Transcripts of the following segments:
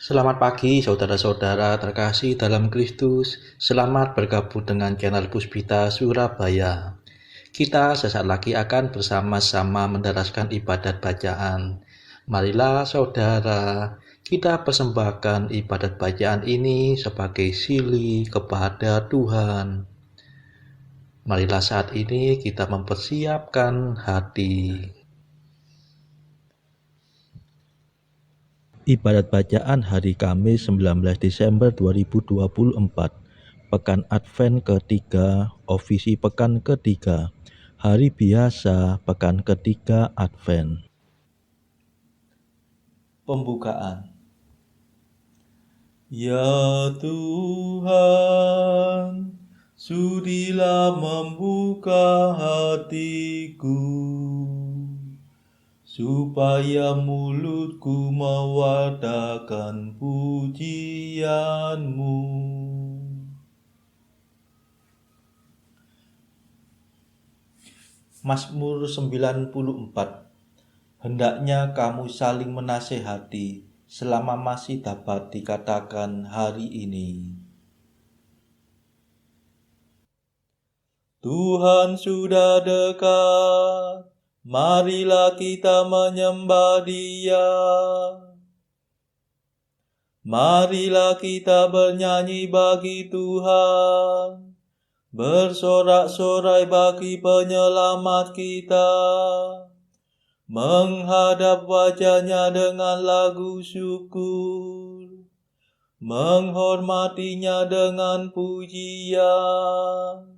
Selamat pagi saudara-saudara terkasih dalam Kristus. Selamat bergabung dengan channel Puspita Surabaya. Kita sesaat lagi akan bersama-sama mendaraskan ibadat bacaan. Marilah saudara, kita persembahkan ibadat bacaan ini sebagai sili kepada Tuhan. Marilah saat ini kita mempersiapkan hati. Ibadat bacaan hari Kamis 19 Desember 2024, Pekan Advent ketiga, Ofisi Pekan ketiga, Hari Biasa Pekan ketiga Advent. Pembukaan. Ya Tuhan, sudilah membuka hatiku, supaya mulutku mewartakan pujian-Mu. Mazmur 94. Hendaknya kamu saling menasehati selama masih dapat dikatakan hari ini. Tuhan sudah dekat, marilah kita menyembah Dia. Marilah kita bernyanyi bagi Tuhan, bersorak-sorai bagi penyelamat kita, menghadap wajah-Nya dengan lagu syukur, menghormati-Nya dengan pujian.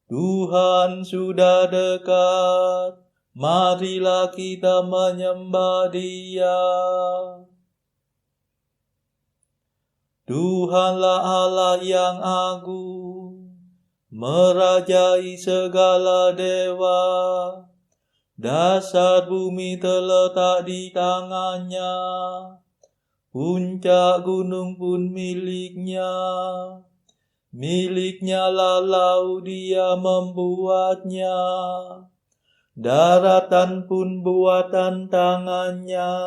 Tuhan sudah dekat, marilah kita menyembah Dia. Tuhanlah Allah yang agung, merajai segala dewa. Dasar bumi terletak di tangan-Nya, puncak gunung pun milik-Nya. Milik-Nya lah laut, Dia membuatnya, daratan pun buatan tangan-Nya.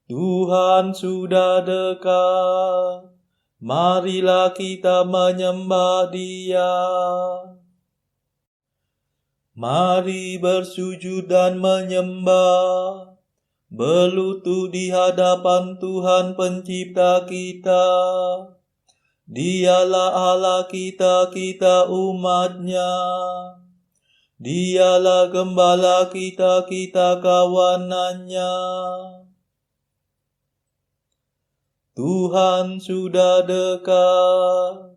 Tuhan sudah dekat, marilah kita menyembah Dia. Mari bersujud dan menyembah, berlutut di hadapan Tuhan pencipta kita. Dialah Allah kita, kita umat-Nya. Dialah gembala kita, kita kawanan-Nya. Tuhan sudah dekat,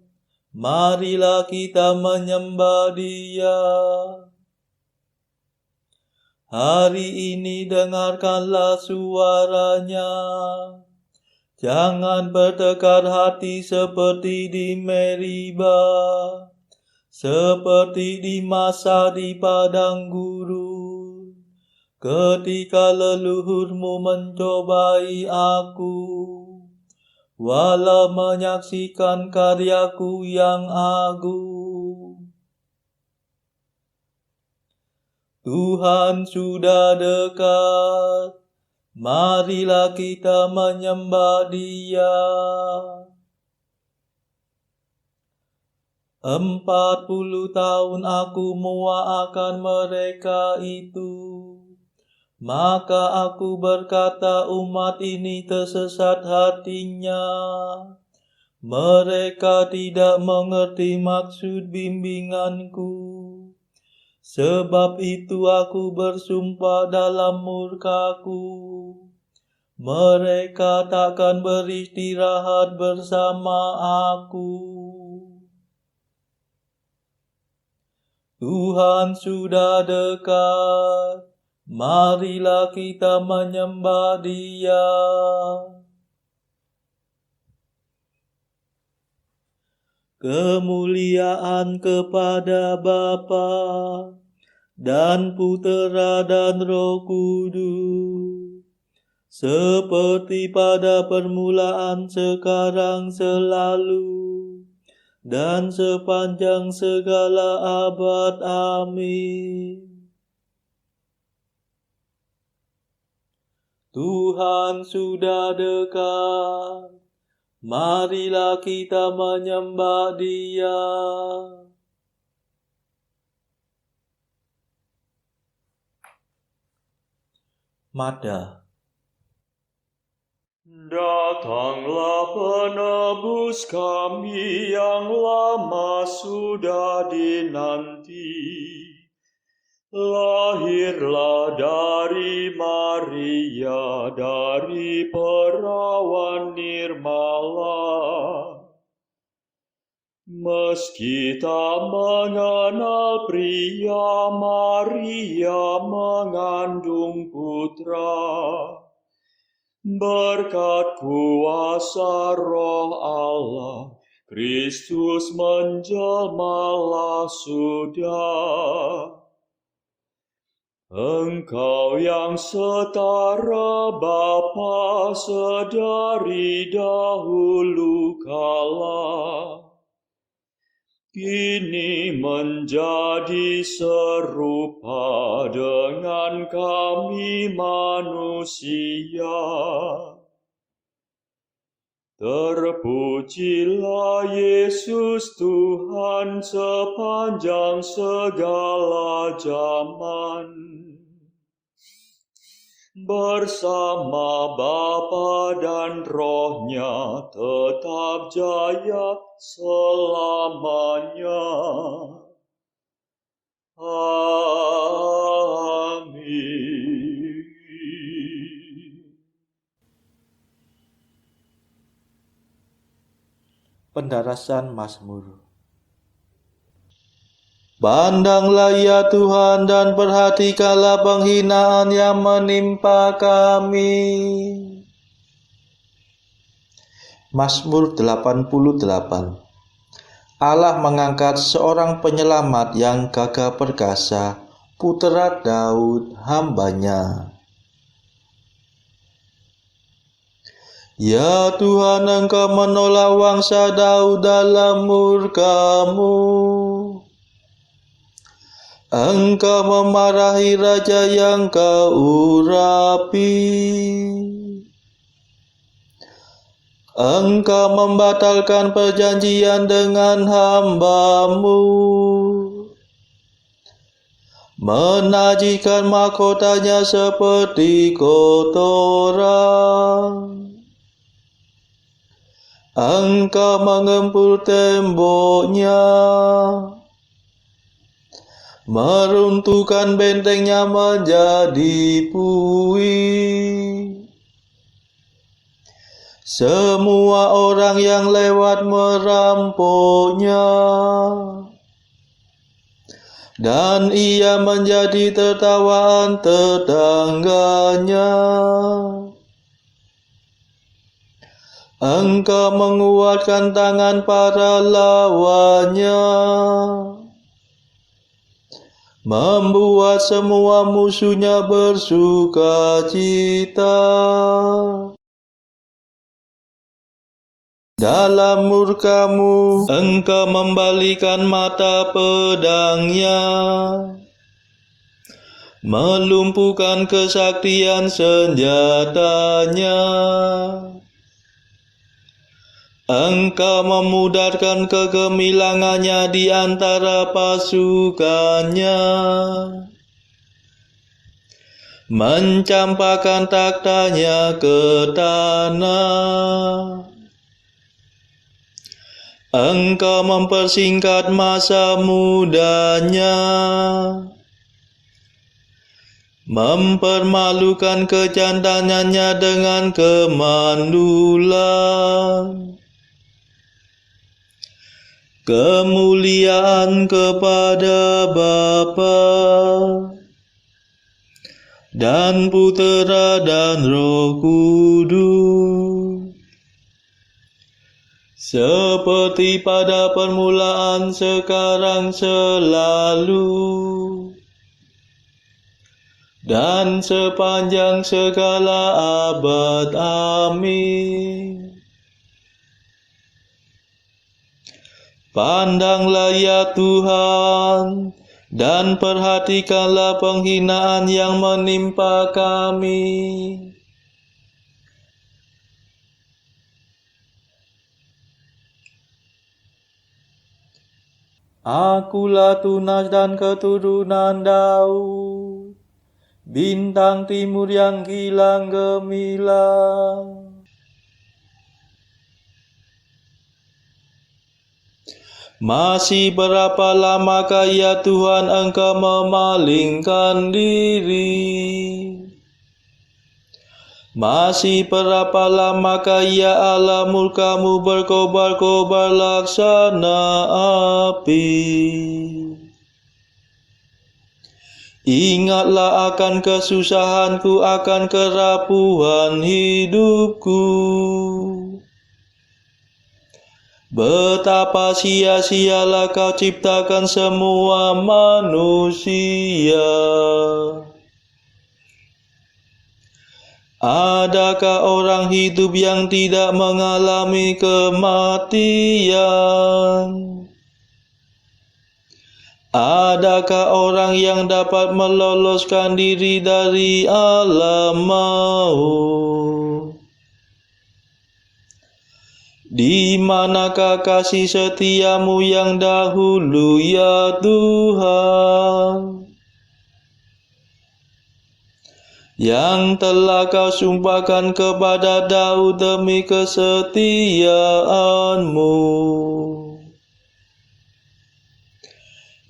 marilah kita menyembah Dia. Hari ini dengarkanlah suara-Nya. Jangan bertekad hati seperti di Meribah, seperti di masa di padang gurun, ketika leluhurmu mencobai aku, walau menyaksikan karyaku yang agung. Tuhan sudah dekat, marilah kita menyembah Dia. 40 tahun aku muak akan mereka itu. Maka aku berkata, umat ini tersesat hatinya. Mereka tidak mengerti maksud bimbinganku. Sebab itu aku bersumpah dalam murkaku, mereka takkan beristirahat bersama aku. Tuhan sudah dekat, marilah kita menyembah Dia. Kemuliaan kepada Bapa dan Putera dan Roh Kudus, seperti pada permulaan, sekarang, selalu, dan sepanjang segala abad. Amin. Tuhan sudah dekat, marilah kita menyembah Dia. Mada. Datanglah penebus kami yang lama sudah dinanti. Lahirlah dari Maria, dari perawan nirmala. Meski tak mengenal pria, Maria mengandung putra. Berkat kuasa Roh Allah, Kristus menjelmalah sudah. Engkau yang setara Bapa sedari dahulu kala, kini menjadi serupa dengan kami manusia. Terpujilah Yesus Tuhan sepanjang segala zaman. Bersama Bapa dan Roh-Nya tetap jaya selamanya. Amin. Pendarasan Mazmur. Pandanglah ya Tuhan dan perhatikanlah penghinaan yang menimpa kami. Mazmur 88. Allah mengangkat seorang penyelamat yang gagah perkasa, putra Daud hamba-Nya. Ya Tuhan, Engkau menolak bangsa Daud dalam murka-Mu. Engkau memarahi raja yang Kau urapi. Engkau membatalkan perjanjian dengan hamba-Mu, menajiskan mahkotanya seperti kotoran. Engkau mengempur temboknya, meruntuhkan bentengnya menjadi puing. Semua orang yang lewat merampoknya, dan ia menjadi tertawaan tetangganya. Engkau menguatkan tangan para lawannya, membuat semua musuhnya bersuka cita. Dalam murka-Mu, Engkau membalikan mata pedangnya, melumpuhkan kesaktian senjatanya. Engkau memudarkan kegemilangannya di antara pasukannya, mencampakkan taktanya ke tanah. Engkau mempersingkat masa mudanya, mempermalukan kejantanannya dengan kemandulan. Kemuliaan kepada Bapa dan Putera dan Roh Kudus, seperti pada permulaan, sekarang, selalu, dan sepanjang segala abad. Amin. Pandanglah ya Tuhan, dan perhatikanlah penghinaan yang menimpa kami. Akulah Tunas dan keturunan Daud, bintang timur yang kilang gemilang. Masih berapa lamakah ya Tuhan Engkau memalingkan diri? Masih berapa lamakah ya Allah murka-Mu berkobar-kobar laksana api? Ingatlah akan kesusahanku, akan kerapuhan hidupku. Betapa sia-sialah Kau ciptakan semua manusia. Adakah orang hidup yang tidak mengalami kematian? Adakah orang yang dapat meloloskan diri dari alam maut? Di manakah kasih setia-Mu yang dahulu ya Tuhan, yang telah Kau sumpahkan kepada Daud demi kesetiaan-Mu?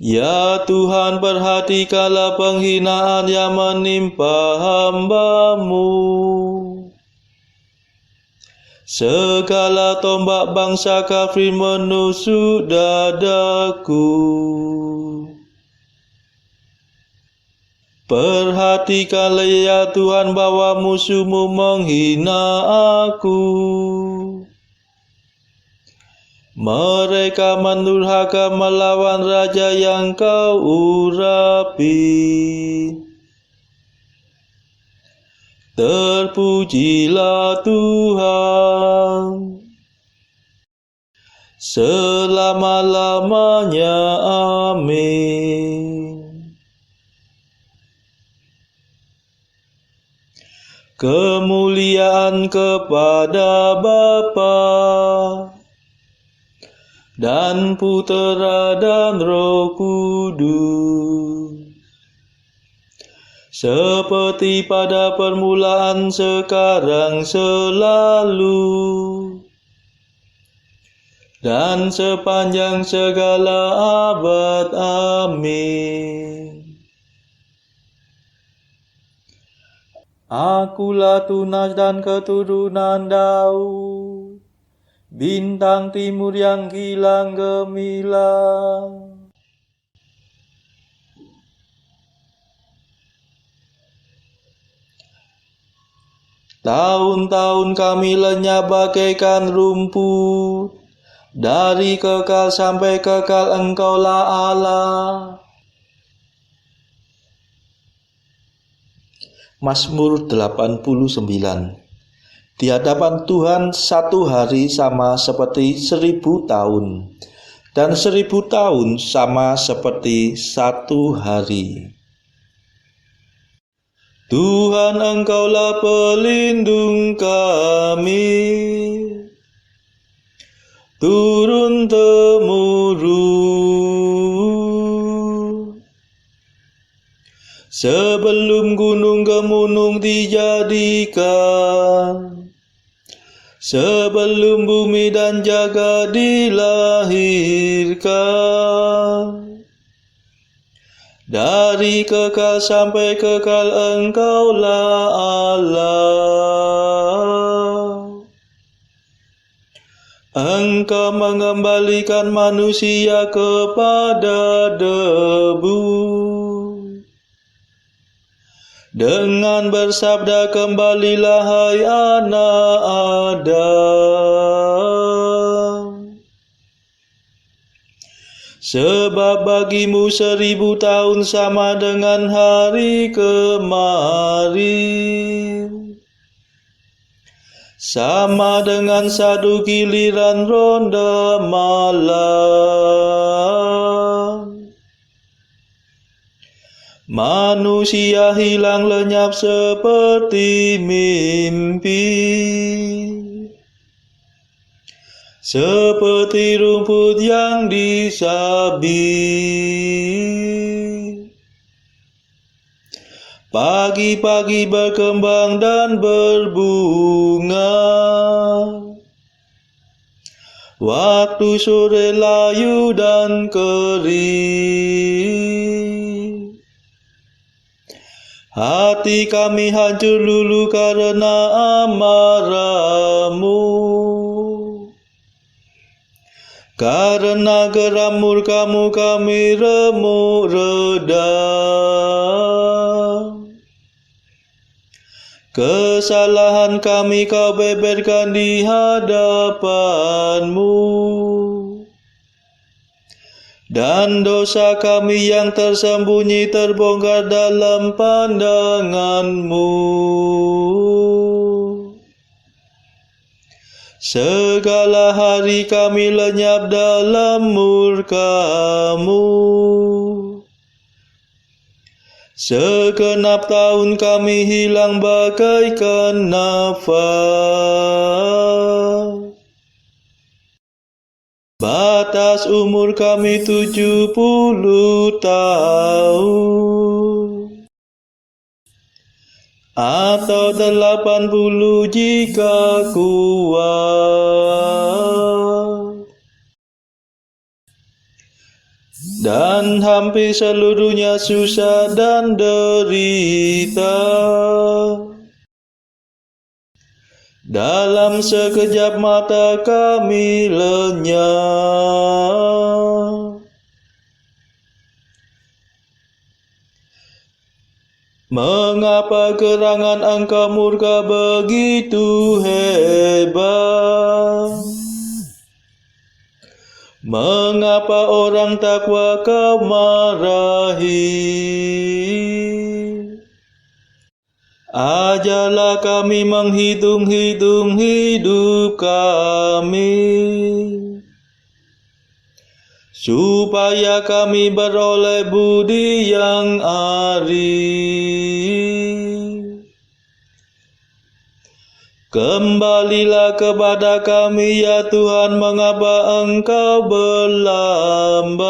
Ya Tuhan, perhatikanlah penghinaan yang menimpa hamba-Mu. Segala tombak bangsa kafir menusuk dadaku. Perhatikanlah ya Tuhan bahwa musuh-Mu menghina aku. Mereka mendurhaka melawan raja yang Kau urapi. Terpujilah Tuhan selama-lamanya. Amin. Kemuliaan kepada Bapa dan Putera dan Roh Kudus, seperti pada permulaan, sekarang, selalu, dan sepanjang segala abad. Amin. Akulah Tunas dan keturunan Daud, bintang timur yang kilang gemilang. Tahun-tahun kami lenyap bagaikan rumput, dari kekal sampai kekal Engkaulah Allah. Mazmur 89. Di hadapan Tuhan satu hari sama seperti 1000 tahun, dan 1000 tahun sama seperti satu hari. Tuhan, Engkaulah pelindung kami, turun-temurun. Sebelum gunung-gemunung dijadikan, sebelum bumi dan jagat dilahirkan, dari kekal sampai kekal Engkaulah Allah. Engkau mengembalikan manusia kepada debu, dengan bersabda, kembalilah hai anak Adam. Sebab bagimu 1000 tahun sama dengan hari kemarin, sama dengan satu giliran ronda malam. Manusia hilang lenyap seperti mimpi, seperti rumput yang disabit. Pagi-pagi berkembang dan berbunga, waktu sore layu dan kering. Hati kami hancur lulu karena amarah-Mu, karena geram murka-Mu kami remuk redam. Kesalahan kami Kau beberkan di hadapan-Mu, dan dosa kami yang tersembunyi terbongkar dalam pandangan-Mu. Segala hari kami lenyap dalam murka-Mu, segenap tahun kami hilang bagaikan nafas. Batas umur kami 70 tahun, atau 80 jika kuat. Dan hampir seluruhnya susah dan derita. Dalam sekejap mata kami lenyap. Mengapa gerangan Engkau murka begitu hebat? Mengapa orang takwa Kau marahi? Ajarlah kami menghitung-hitung hidup kami, supaya kami beroleh budi yang arif. Kembalilah kepada kami ya Tuhan, mengapa Engkau berlambat?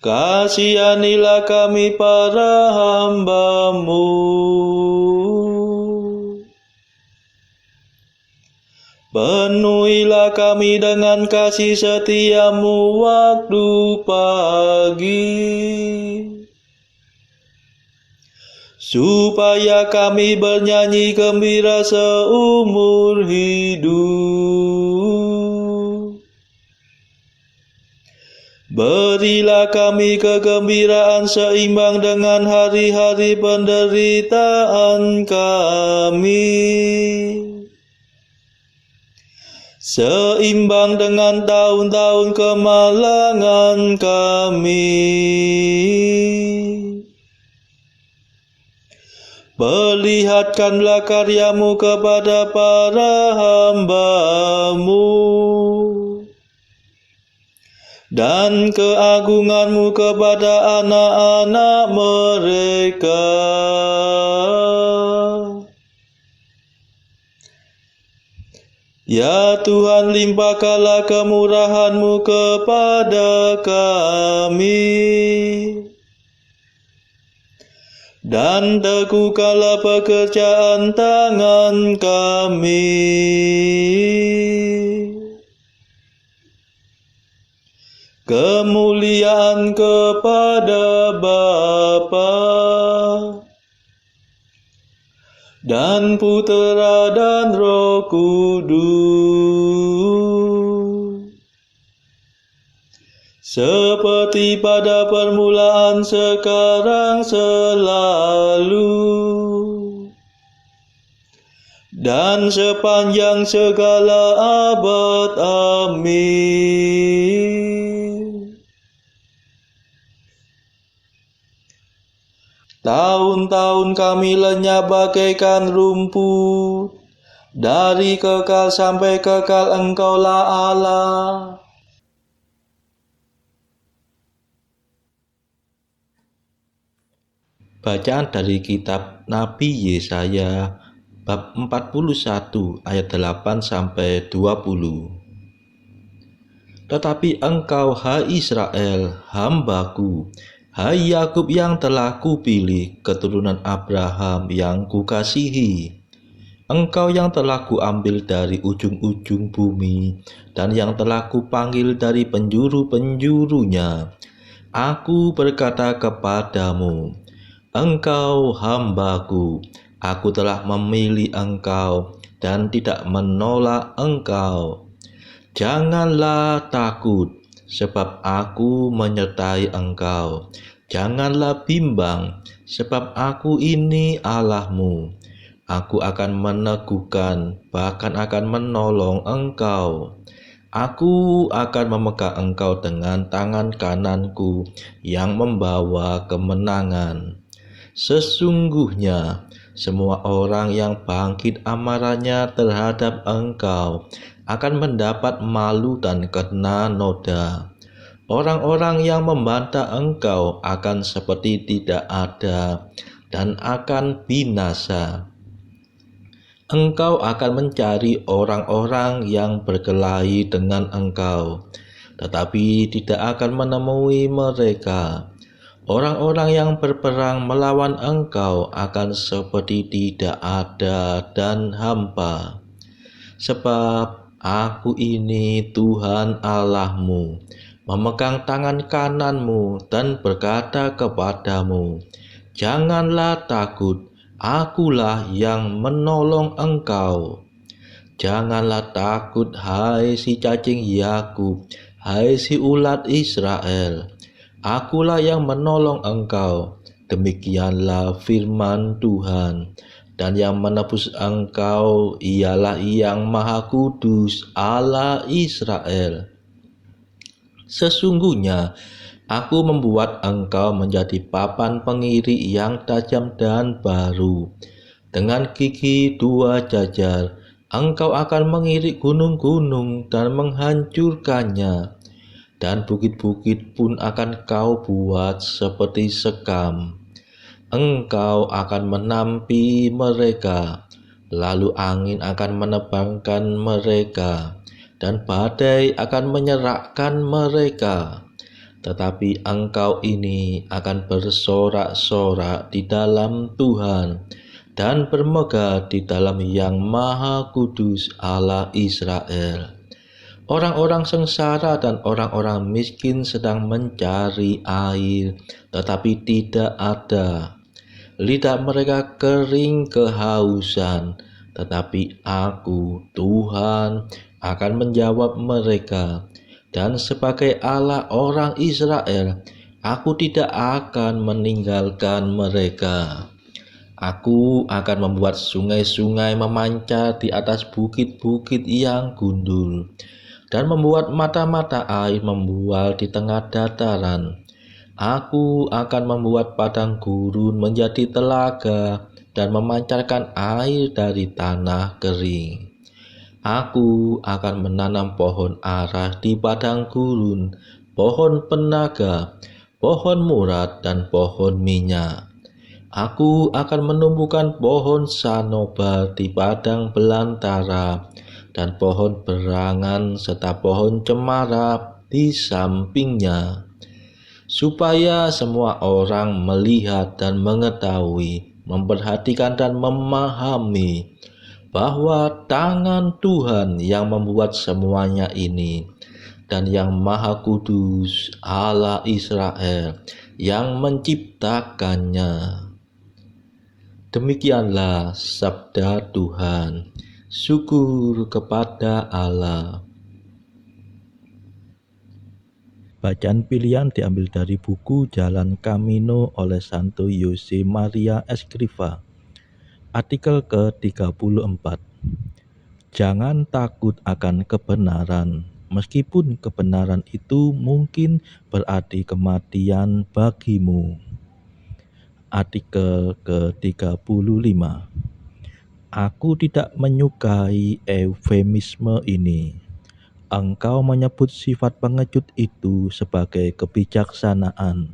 Kasihanilah kami para hamba-Mu. Penuhilah kami dengan kasih setia-Mu waktu pagi, supaya kami bernyanyi gembira seumur hidup. Berilah kami kegembiraan seimbang dengan hari-hari penderitaan kami, seimbang dengan tahun-tahun kemalangan kami. Perlihatkanlah karya-Mu kepada para hamba-Mu, dan keagungan-Mu kepada anak-anak mereka. Ya Tuhan, limpahkanlah kemurahan-Mu kepada kami, dan teguhkanlah pekerjaan tangan kami. Kemuliaan kepada Bapa dan Putera dan Roh Kudus, seperti pada permulaan, sekarang, selalu, dan sepanjang segala abad. Amin. Tahun-tahun kami lenyap bagaikan rumput, dari kekal sampai kekal Engkaulah Allah. Bacaan dari kitab Nabi Yesaya bab 41 ayat 8 sampai 20. Tetapi engkau, hai Israel, hambaku, hai Yakub yang telah kupilih, keturunan Abraham yang kukasihi, engkau yang telah kuambil dari ujung-ujung bumi dan yang telah kupanggil dari penjuru-penjurunya. Aku berkata kepadamu, engkau hambaku, aku telah memilih engkau dan tidak menolak engkau. Janganlah takut, sebab aku menyertai engkau. Janganlah bimbang, sebab aku ini Allahmu. Aku akan meneguhkan, bahkan akan menolong engkau. Aku akan memegang engkau dengan tangan kananku yang membawa kemenangan. Sesungguhnya, semua orang yang bangkit amarahnya terhadap engkau akan mendapat malu dan kena noda. Orang-orang yang membantah engkau akan seperti tidak ada dan akan binasa. Engkau akan mencari orang-orang yang berkelahi dengan engkau, tetapi tidak akan menemui mereka. Orang-orang yang berperang melawan engkau akan seperti tidak ada dan hampa. Sebab aku ini Tuhan Allahmu, memegang tangan kananmu dan berkata kepadamu, janganlah takut, akulah yang menolong engkau. Janganlah takut, hai si cacing Yakub, hai si ulat Israel. Akulah yang menolong engkau. Demikianlah firman Tuhan. Dan yang menebus engkau ialah Yang Maha Kudus, Allah Israel. Sesungguhnya aku membuat engkau menjadi papan pengiri yang tajam dan baru. Dengan gigi dua jajar, engkau akan mengirik gunung-gunung dan menghancurkannya. Dan bukit-bukit pun akan kau buat seperti sekam. Engkau akan menampi mereka, lalu angin akan menebangkan mereka, dan badai akan menyerahkan mereka. Tetapi engkau ini akan bersorak-sorak di dalam Tuhan, dan bermegah di dalam Yang Maha Kudus Allah Israel. Orang-orang sengsara dan orang-orang miskin sedang mencari air, tetapi tidak ada. Lidah mereka kering kehausan, tetapi aku, Tuhan, akan menjawab mereka. Dan sebagai Allah orang Israel, aku tidak akan meninggalkan mereka. Aku akan membuat sungai-sungai memancar di atas bukit-bukit yang gundul, dan membuat mata-mata air membual di tengah dataran. Aku akan membuat padang gurun menjadi telaga dan memancarkan air dari tanah kering. Aku akan menanam pohon ara di padang gurun, pohon penaga, pohon murad, dan pohon minyak. Aku akan menumbuhkan pohon sanobar di padang belantara, dan pohon berangan serta pohon cemara di sampingnya, supaya semua orang melihat dan mengetahui, memperhatikan dan memahami bahwa tangan Tuhan yang membuat semuanya ini, dan Yang Maha Kudus Allah Israel yang menciptakannya. Demikianlah sabda Tuhan. Syukur kepada Allah. Bacaan pilihan diambil dari buku Jalan Camino oleh Santo Jose Maria Escrivá. Artikel ke-34. Jangan takut akan kebenaran, meskipun kebenaran itu mungkin berarti kematian bagimu. Artikel ke-35. Aku tidak menyukai eufemisme ini. Engkau menyebut sifat pengecut itu sebagai kebijaksanaan.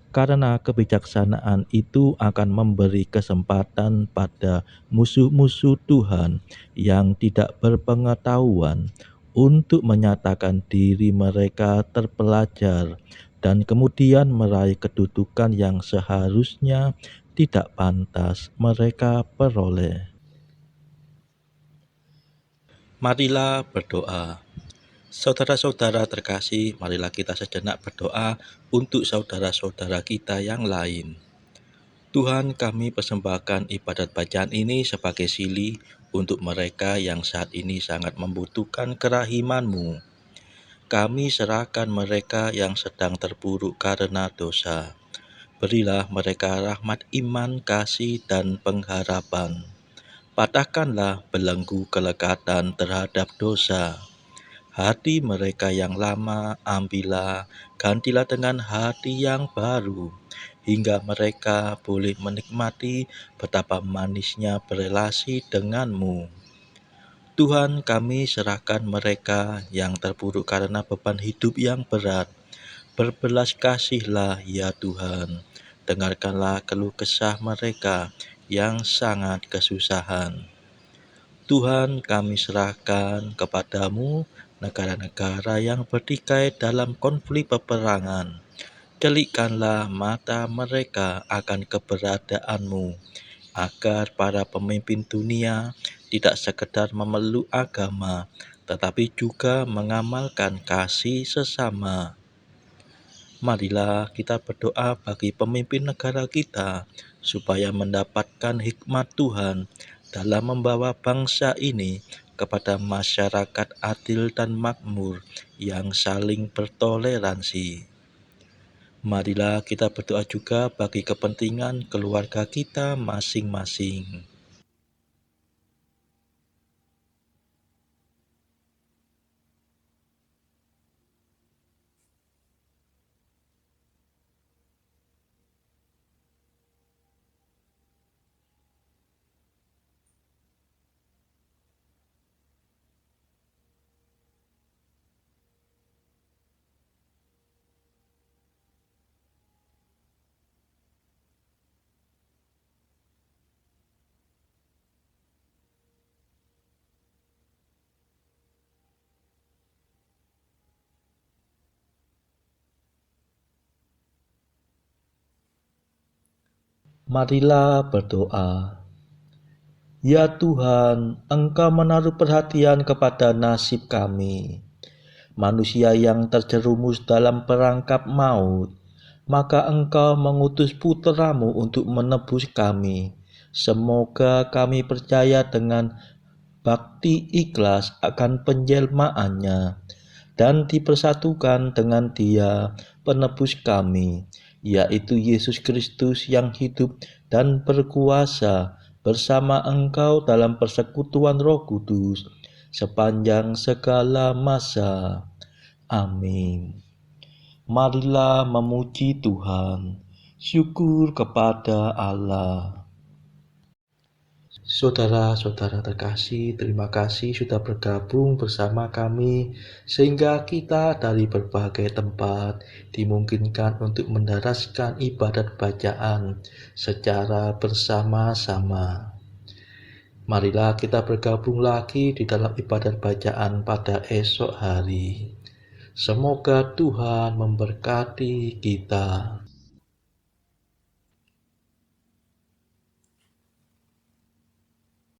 karena kebijaksanaan itu akan memberi kesempatan pada musuh-musuh Tuhan yang tidak berpengetahuan untuk menyatakan diri mereka terpelajar dan kemudian meraih kedudukan yang seharusnya tidak pantas mereka peroleh. Marilah berdoa. Saudara-saudara terkasih, marilah kita sejenak berdoa untuk saudara-saudara kita yang lain. Tuhan, kami persembahkan ibadat bacaan ini sebagai sili untuk mereka yang saat ini sangat membutuhkan kerahiman-Mu. Kami serahkan mereka yang sedang terpuruk karena dosa. Berilah mereka rahmat iman, kasih, dan pengharapan. Patahkanlah belenggu kelekatan terhadap dosa. Hati mereka yang lama ambillah, gantilah dengan hati yang baru, hingga mereka boleh menikmati betapa manisnya berelasi denganmu. Tuhan, kami serahkan mereka yang terpuruk karena beban hidup yang berat. Berbelas kasihlah ya Tuhan, dengarkanlah keluh kesah mereka yang sangat kesusahan. Tuhan, kami serahkan kepadamu negara-negara yang bertikai dalam konflik peperangan. Celikkanlah mata mereka akan keberadaanmu, agar para pemimpin dunia tidak sekedar memeluk agama, tetapi juga mengamalkan kasih sesama. Marilah kita berdoa bagi pemimpin negara kita, supaya mendapatkan hikmat Tuhan dalam membawa bangsa ini kepada masyarakat adil dan makmur yang saling bertoleransi. Marilah kita berdoa juga bagi kepentingan keluarga kita masing-masing. Marilah berdoa. Ya Tuhan, Engkau menaruh perhatian kepada nasib kami, manusia yang terjerumus dalam perangkap maut, maka Engkau mengutus putra-Mu untuk menebus kami. Semoga kami percaya dengan bakti ikhlas akan penjelmaannya dan dipersatukan dengan Dia penebus kami, yaitu Yesus Kristus yang hidup dan berkuasa bersama Engkau dalam persekutuan Roh Kudus sepanjang segala masa. Amin. Marilah memuji Tuhan. Syukur kepada Allah. Saudara-saudara terkasih, terima kasih sudah bergabung bersama kami sehingga kita dari berbagai tempat dimungkinkan untuk mendaraskan ibadat bacaan secara bersama-sama. Marilah kita bergabung lagi di dalam ibadat bacaan pada esok hari. Semoga Tuhan memberkati kita.